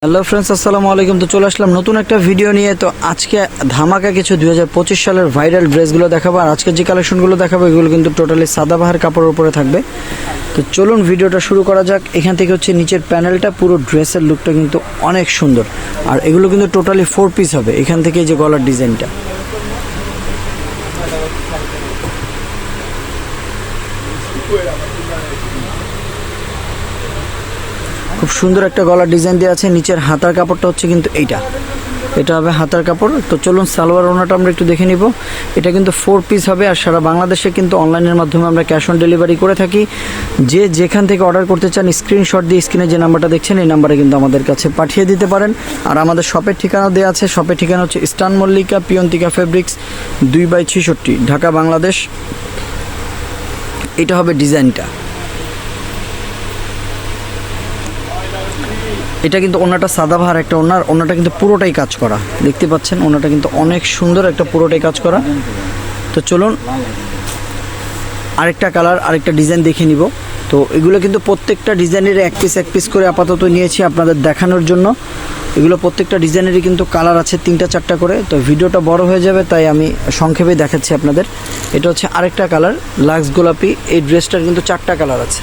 Hello friends, আসসালামু আলাইকুম। তো চলে আসলাম নতুন একটা ভিডিও নিয়ে। তো আজকে ধামাকা কিছু 2025 সালের ভাইরাল ড্রেসগুলো দেখাবো। আর আজকে যে কালেকশনগুলো দেখাবো এগুলো কিন্তু টোটালি সাদাবাহার কাপড়ের উপরে থাকবে। তো চলুন ভিডিওটা শুরু করা যাক। এখান থেকে হচ্ছে নিচের প্যানেলটা, পুরো ড্রেসের লুকটা কিন্তু অনেক সুন্দর। আর এগুলো কিন্তু টোটালি 4 পিস হবে। এখান থেকে এই যে গলার ডিজাইনটা, খুব সুন্দর একটা গলার ডিজাইন দেওয়া আছে। নিচের হাতার কাপড়টা হচ্ছে কিন্তু এটা হবে হাতার কাপড়। তো চলুন সালোয়ার ওড়নাটা আমরা একটু দেখে নিব। এটা কিন্তু 4 পিস হবে। আর সারা বাংলাদেশে কিন্তু অনলাইনের মাধ্যমে আমরা ক্যাশ অন ডেলিভারি করে থাকি। যে যেখান থেকে অর্ডার করতে চান স্ক্রিনশট দিয়ে স্ক্রিনে যে নাম্বারটা দেখছেন এই নাম্বারে কিন্তু আমাদের কাছে পাঠিয়ে দিতে পারেন। আর আমাদের শপের ঠিকানা দেওয়া আছে। শপের ঠিকানা হচ্ছে ইস্টার্ন মল্লিকা, পিয়ন্তিকা ফেব্রিক্স, 2/66, ঢাকা, বাংলাদেশ। এটা হবে ডিজাইনটা। এটা কিন্তু ওনাটা সাদাবাহার একটা ওনাটা কিন্তু পুরোটাই কাজ করা, দেখতে পাচ্ছেন। ওনাটা কিন্তু অনেক সুন্দর একটা পুরোটাই কাজ করা। তো চলুন আরেকটা কালার, আরেকটা ডিজাইন দেখে নিব। তো এগুলো কিন্তু প্রত্যেকটা ডিজাইনের এক পিস করে আপাতত নিয়েছি আপনাদের দেখানোর জন্য। এগুলো প্রত্যেকটা ডিজাইনেরই কিন্তু কালার আছে 3টা 4টা করে। তো ভিডিওটা বড় হয়ে যাবে, তাই আমি সংক্ষেপে দেখাচ্ছি আপনাদের। এটা হচ্ছে আরেকটা কালার, লাক্স গোলাপি। এই ড্রেসটার কিন্তু 4টা কালার আছে।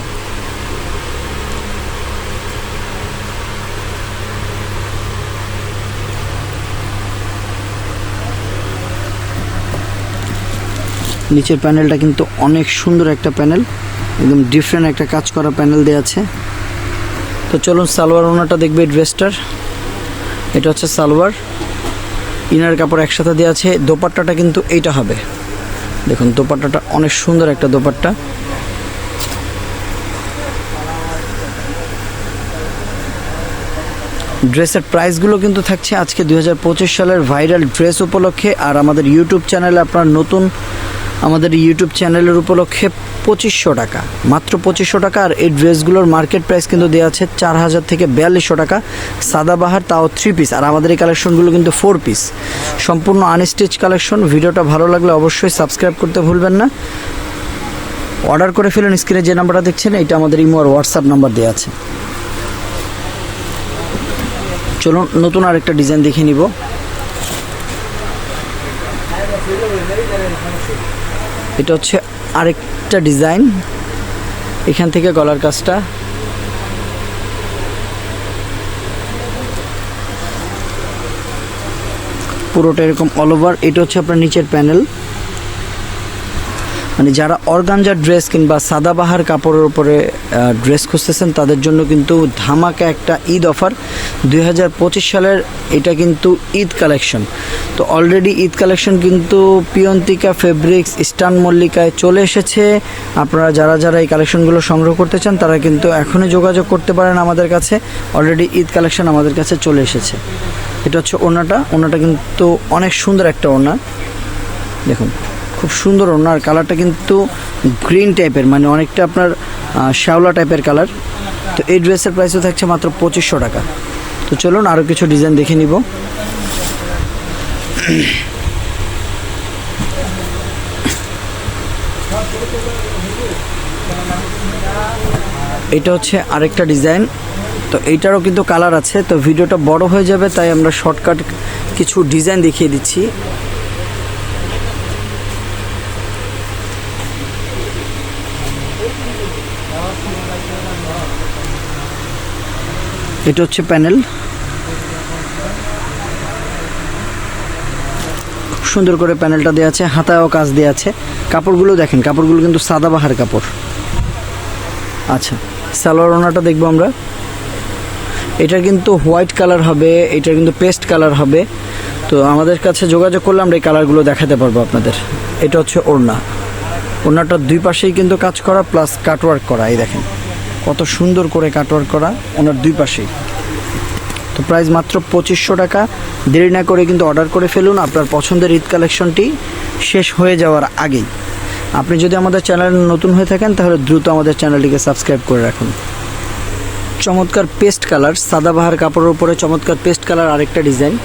নিচের প্যানেলটা কিন্তু অনেক সুন্দর একটা প্যানেল, একদম ডিফারেন্ট একটা কাজ করা প্যানেল দেওয়া আছে। তো চলুন সালোয়ার ওনাটা দেখবে ড্রেসটার। এটা হচ্ছে সালোয়ার, ইনার কাপড় একসাথে দেওয়া আছে। দোপাট্টাটা কিন্তু এইটা হবে, দেখুন দোপাট্টাটা অনেক সুন্দর একটা দোপাট্টা। ড্রেসের প্রাইসগুলো কিন্তু থাকছে আজকে 2025 সালের ভাইরাল ড্রেস উপলক্ষে। আর আমাদের ইউটিউব চ্যানেলে আপনার নতুন, আমাদের ইউটিউব চ্যানেলের উপলক্ষে 2500 টাকা, মাত্র 2500 টাকা। আর এই ড্রেসগুলোর মার্কেট প্রাইস কিন্তু দেওয়া আছে 4000 থেকে 4200 টাকা। সাদাবাহার, তাও 3 পিস। আর আমাদের এই কালেকশনগুলো কিন্তু 4 পিস, সম্পূর্ণ আনস্টিচ কালেকশন। ভিডিওটা ভালো লাগলে অবশ্যই সাবস্ক্রাইব করতে ভুলবেন না। অর্ডার করে ফেলুন। স্ক্রিনে যে নাম্বারটা দেখছেন এটা আমাদের ইমো আর হোয়াটসঅ্যাপ নাম্বার দেওয়া আছে। চলুন নতুন আরেকটা ডিজাইন দেখে নিব। এটা হচ্ছে আরেকটা ডিজাইন। এখান থেকে গলার কাজটা, পুরোটা এরকম অল ওভার। এটা হচ্ছে আপনার নিচের প্যানেল। মানে যারা অর্গানজার ড্রেস কিংবা সাদাবাহার কাপড়ের উপরে ড্রেস খুঁজতেছেন তাদের জন্য কিন্তু ধামাকা একটা ঈদ অফার 2025 সালের। এটা কিন্তু ঈদ কালেকশন। তো অলরেডি ঈদ কালেকশন কিন্তু পিয়ন্তিকা ফেব্রিক্স, ইস্টার্ন মল্লিকায় চলে এসেছে। আপনারা যারা এই কালেকশনগুলো সংগ্রহ করতে চান তারা কিন্তু এখনই যোগাযোগ করতে পারেন আমাদের কাছে। অলরেডি ঈদ কালেকশন আমাদের কাছে চলে এসেছে। এটা হচ্ছে ওড়নাটা কিন্তু অনেক সুন্দর একটা ওড়না, দেখুন খুব সুন্দর ওড়না। আর কালারটা কিন্তু গ্রিন টাইপের, মানে অনেকটা আপনার শ্যাওলা টাইপের কালার। তো এই ড্রেসের প্রাইসও থাকছে মাত্র 2500 টাকা। তো চলুন আরও কিছু ডিজাইন দেখে নিব। এটা হচ্ছে আরেকটা ডিজাইন। তো এইটারও কিন্তু কালার আছে। তো ভিডিওটা বড় হয়ে যাবে, তাই আমরা শর্টকাট কিছু ডিজাইন দেখিয়ে দিচ্ছি। এটা হচ্ছে প্যানেল, খুব সুন্দর করে প্যানেলটা দেওয়া আছে, হাতায়ও কাজ দেওয়া আছে। কাপড়গুলো দেখেন, কাপড়গুলো কিন্তু সাদাবাহার কাপড়। আচ্ছা, সালোয়ার ওড়নাটা দেখবো আমরা। এটা কিন্তু হোয়াইট কালার হবে, এটা কিন্তু পেস্ট কালার হবে। তো আমাদের কাছে যোগাযোগ করলে আমরা এই কালারগুলো দেখাতে পারবো আপনাদের। এটা হচ্ছে ওড়নাটার 2 পাশেই কিন্তু কাজ করা প্লাস কাটওয়ার্ক করা। এই দেখেন কত সুন্দর করে কাটওয়ার্ক করা ওনার 2 পাশেই। তো প্রাইস মাত্র 2500 টাকা। দেরি না করে কিন্তু অর্ডার করে ফেলুন আপনার পছন্দের ঈদ কালেকশনটি শেষ হয়ে যাওয়ার আগেই। আপনি যদি আমাদের চ্যানেল নতুন হয়ে থাকেন তাহলে দ্রুত আমাদের চ্যানেলটিকে সাবস্ক্রাইব করে রাখুন। চমৎকার পেস্ট কালার, সাদাবাহার কাপড়ের উপরে চমৎকার পেস্ট কালার আরেকটা ডিজাইন।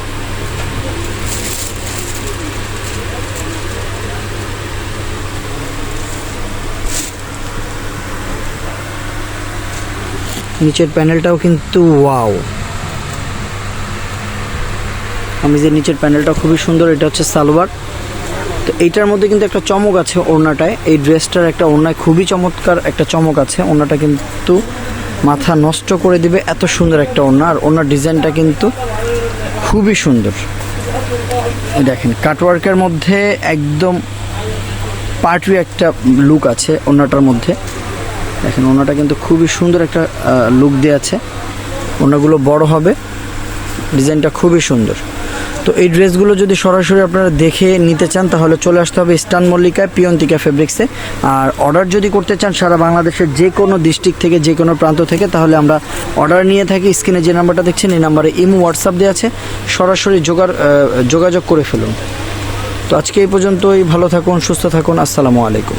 নিচের প্যানেলটাও কিন্তু ওয়াও, কামিজের নিচের প্যানেলটা খুবই সুন্দর। এটা হচ্ছে সালোয়ার। তো এইটার মধ্যে কিন্তু একটা চমক আছে ওড়নাটায়, এই ড্রেসটার একটা ওড়নায় খুবই চমৎকার একটা চমক আছে। ওড়নাটা কিন্তু মাথা নষ্ট করে দিবে, এত সুন্দর একটা ওড়না। আর ওড়নার ডিজাইনটা কিন্তু খুবই সুন্দর। এই দেখেন কাটওয়ার্কের মধ্যে একদম পার্টি একটা লুক আছে ওড়নাটার মধ্যে। দেখেন ওড়নাটা কিন্তু খুবই সুন্দর একটা লুক দিয়ে আছে। ওড়নাগুলো বড় হবে, ডিজাইনটা খুবই সুন্দর। তো এই ড্রেসগুলো যদি সরাসরি আপনারা দেখে নিতে চান তাহলে চলে আসতে হবে ইস্টার্ন মল্লিকায় পিয়ন্তিকা ফেব্রিক্সে। আর অর্ডার যদি করতে চান সারা বাংলাদেশের যে কোনো ডিস্ট্রিক্ট থেকে, যে কোনো প্রান্ত থেকে, তাহলে আমরা অর্ডার নিয়ে থাকি। স্ক্রিনে যে নাম্বারটা দেখছেন এই নাম্বারে ইমো হোয়াটসঅ্যাপ দেওয়া আছে, সরাসরি যোগাযোগ করে ফেলুন। তো আজকে এই পর্যন্তই। ভালো থাকুন, সুস্থ থাকুন। আসসালামু আলাইকুম।